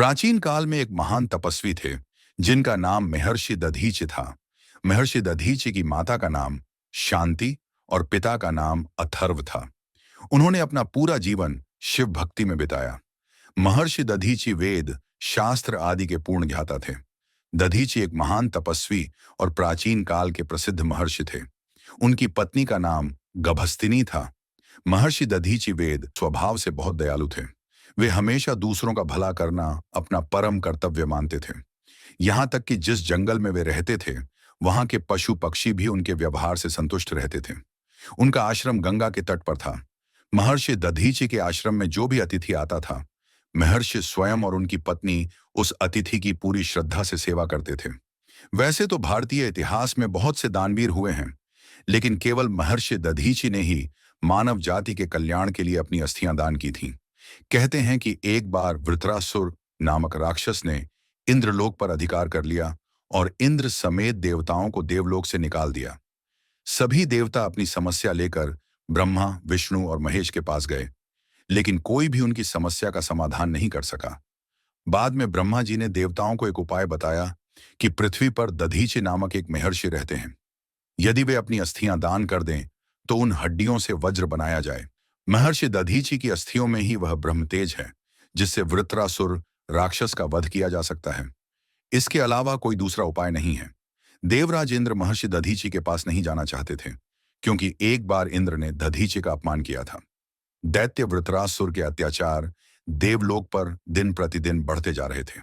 प्राचीन काल में एक महान तपस्वी थे जिनका नाम महर्षि दधीचि था। महर्षि दधीचि की माता का नाम शांति और पिता का नाम अथर्व था। उन्होंने अपना पूरा जीवन शिव भक्ति में बिताया। महर्षि दधीचि वेद, शास्त्र आदि के पूर्ण ज्ञाता थे। दधीचि एक महान तपस्वी और प्राचीन काल के प्रसिद्ध महर्षि थे। उनकी पत्नी का नाम गभस्तिनी था। महर्षि दधीचि वेद स्वभाव से बहुत दयालु थे। वे हमेशा दूसरों का भला करना अपना परम कर्तव्य मानते थे। यहाँ तक कि जिस जंगल में वे रहते थे, वहां के पशु पक्षी भी उनके व्यवहार से संतुष्ट रहते थे। उनका आश्रम गंगा के तट पर था। महर्षि दधीचि के आश्रम में जो भी अतिथि आता था, महर्षि स्वयं और उनकी पत्नी उस अतिथि की पूरी श्रद्धा से सेवा करते थे। वैसे तो भारतीय इतिहास में बहुत से दानवीर हुए हैं, लेकिन केवल महर्षि दधीचि ने ही मानव जाति के कल्याण के लिए अपनी अस्थियां दान की थीं। कहते हैं कि एक बार वृत्रासुर नामक राक्षस ने इंद्रलोक पर अधिकार कर लिया और इंद्र समेत देवताओं को देवलोक से निकाल दिया। सभी देवता अपनी समस्या लेकर ब्रह्मा, विष्णु और महेश के पास गए, लेकिन कोई भी उनकी समस्या का समाधान नहीं कर सका। बाद में ब्रह्मा जी ने देवताओं को एक उपाय बताया कि पृथ्वी पर दधीचि नामक एक महर्षि रहते हैं। यदि वे अपनी अस्थियां दान कर दें तो उन हड्डियों से वज्र बनाया जाए। महर्षि दधीचि की अस्थियों में ही वह ब्रह्मतेज है जिससे वृत्रासुर राक्षस का वध किया जा सकता है। इसके अलावा कोई दूसरा उपाय नहीं है। देवराज इंद्र महर्षि दधीचि के पास नहीं जाना चाहते थे, क्योंकि एक बार इंद्र ने दधीचि का अपमान किया था। दैत्य वृत्रासुर के अत्याचार देवलोक पर दिन प्रतिदिन बढ़ते जा रहे थे।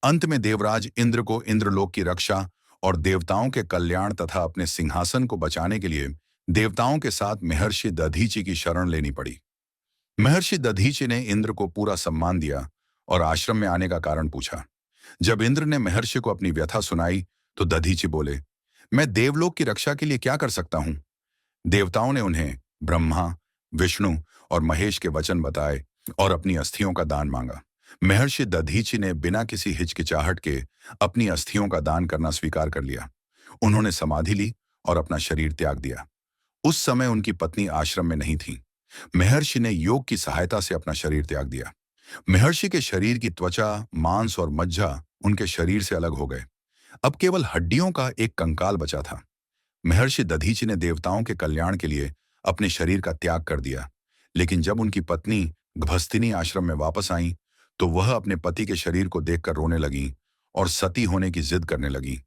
अंत में देवराज इंद्र को इंद्रलोक की रक्षा और देवताओं के कल्याण तथा अपने सिंहासन को बचाने के लिए देवताओं के साथ महर्षि दधीचि की शरण लेनी पड़ी। महर्षि दधीचि ने इंद्र को पूरा सम्मान दिया और आश्रम में आने का कारण पूछा। जब इंद्र ने महर्षि को अपनी व्यथा सुनाई तो दधीचि बोले, मैं देवलोक की रक्षा के लिए क्या कर सकता हूं? देवताओं ने उन्हें ब्रह्मा, विष्णु और महेश के वचन बताए और अपनी अस्थियों का दान मांगा। महर्षि दधीचि ने बिना किसी हिचकिचाहट के अपनी अस्थियों का दान करना स्वीकार कर लिया। उन्होंने समाधि ली और अपना शरीर त्याग दिया। उस समय उनकी पत्नी आश्रम में नहीं थी। महर्षि ने योग की सहायता से अपना शरीर त्याग दिया। महर्षि के शरीर की त्वचा, मांस और मज्जा उनके शरीर से अलग हो गए। अब केवल हड्डियों का एक कंकाल बचा था। महर्षि दधीचि ने देवताओं के कल्याण के लिए अपने शरीर का त्याग कर दिया, लेकिन जब उनकी पत्नी गभस्तिनी आश्रम में वापस आई तो वह अपने पति के शरीर को देखकर रोने लगी और सती होने की जिद करने लगी।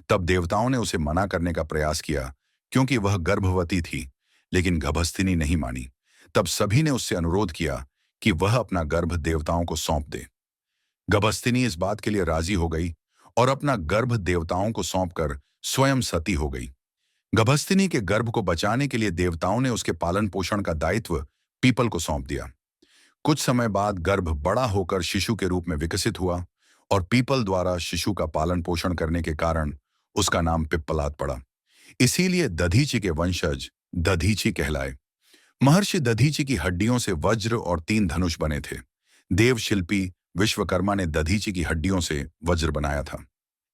तब देवताओं ने उसे मना करने का प्रयास किया, क्योंकि वह गर्भवती थी, लेकिन गभस्तिनी नहीं मानी। तब सभी ने उससे अनुरोध किया कि वह अपना गर्भ देवताओं को सौंप दे। गभस्तिनी इस बात के लिए राजी हो गई और अपना गर्भ देवताओं को सौंपकर स्वयं सती हो गई। गभस्तिनी के गर्भ को बचाने के लिए देवताओं ने उसके पालन पोषण का दायित्व पीपल को सौंप दिया। कुछ समय बाद गर्भ बड़ा होकर शिशु के रूप में विकसित हुआ और पीपल द्वारा शिशु का पालन पोषण करने के कारण उसका नाम पिप्पलाद पड़ा। इसीलिए दधीचि के वंशज दधीचि कहलाए। महर्षि दधीचि की हड्डियों से वज्र और 3 धनुष बने थे। देवशिल्पी विश्वकर्मा ने दधीचि की हड्डियों से वज्र बनाया था।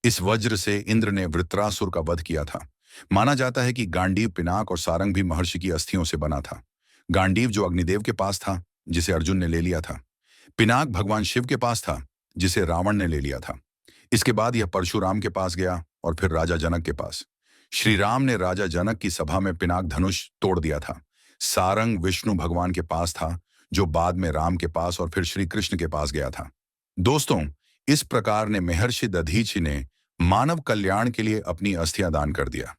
इस वज्र से इंद्र ने वृत्रासुर का वध किया था। माना जाता है कि गांडीव, पिनाक और सारंग भी महर्षि की अस्थियों से बना था। गांडीव जो अग्निदेव के पास था, जिसे अर्जुन ने ले लिया था। पिनाक भगवान शिव के पास था, जिसे रावण ने ले लिया था। इसके बाद यह परशुराम के पास गया और फिर राजा जनक के पास। श्री राम ने राजा जनक की सभा में पिनाक धनुष तोड़ दिया था। सारंग विष्णु भगवान के पास था, जो बाद में राम के पास और फिर श्री कृष्ण के पास गया था। दोस्तों, इस प्रकार ने महर्षि दधीचि ने मानव कल्याण के लिए अपनी अस्थियां दान कर दिया।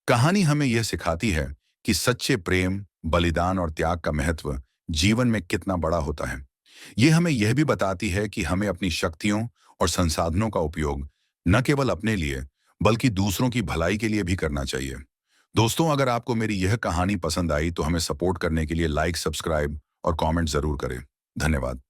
कहानी हमें यह सिखाती है कि सच्चे प्रेम, बलिदान और त्याग का महत्व जीवन में कितना बड़ा होता है। यह हमें यह भी बताती है कि हमें अपनी शक्तियों और संसाधनों का उपयोग न केवल अपने लिए बल्कि दूसरों की भलाई के लिए भी करना चाहिए। दोस्तों, अगर आपको मेरी यह कहानी पसंद आई तो हमें सपोर्ट करने के लिए लाइक, सब्सक्राइब और कमेंट जरूर करें। धन्यवाद।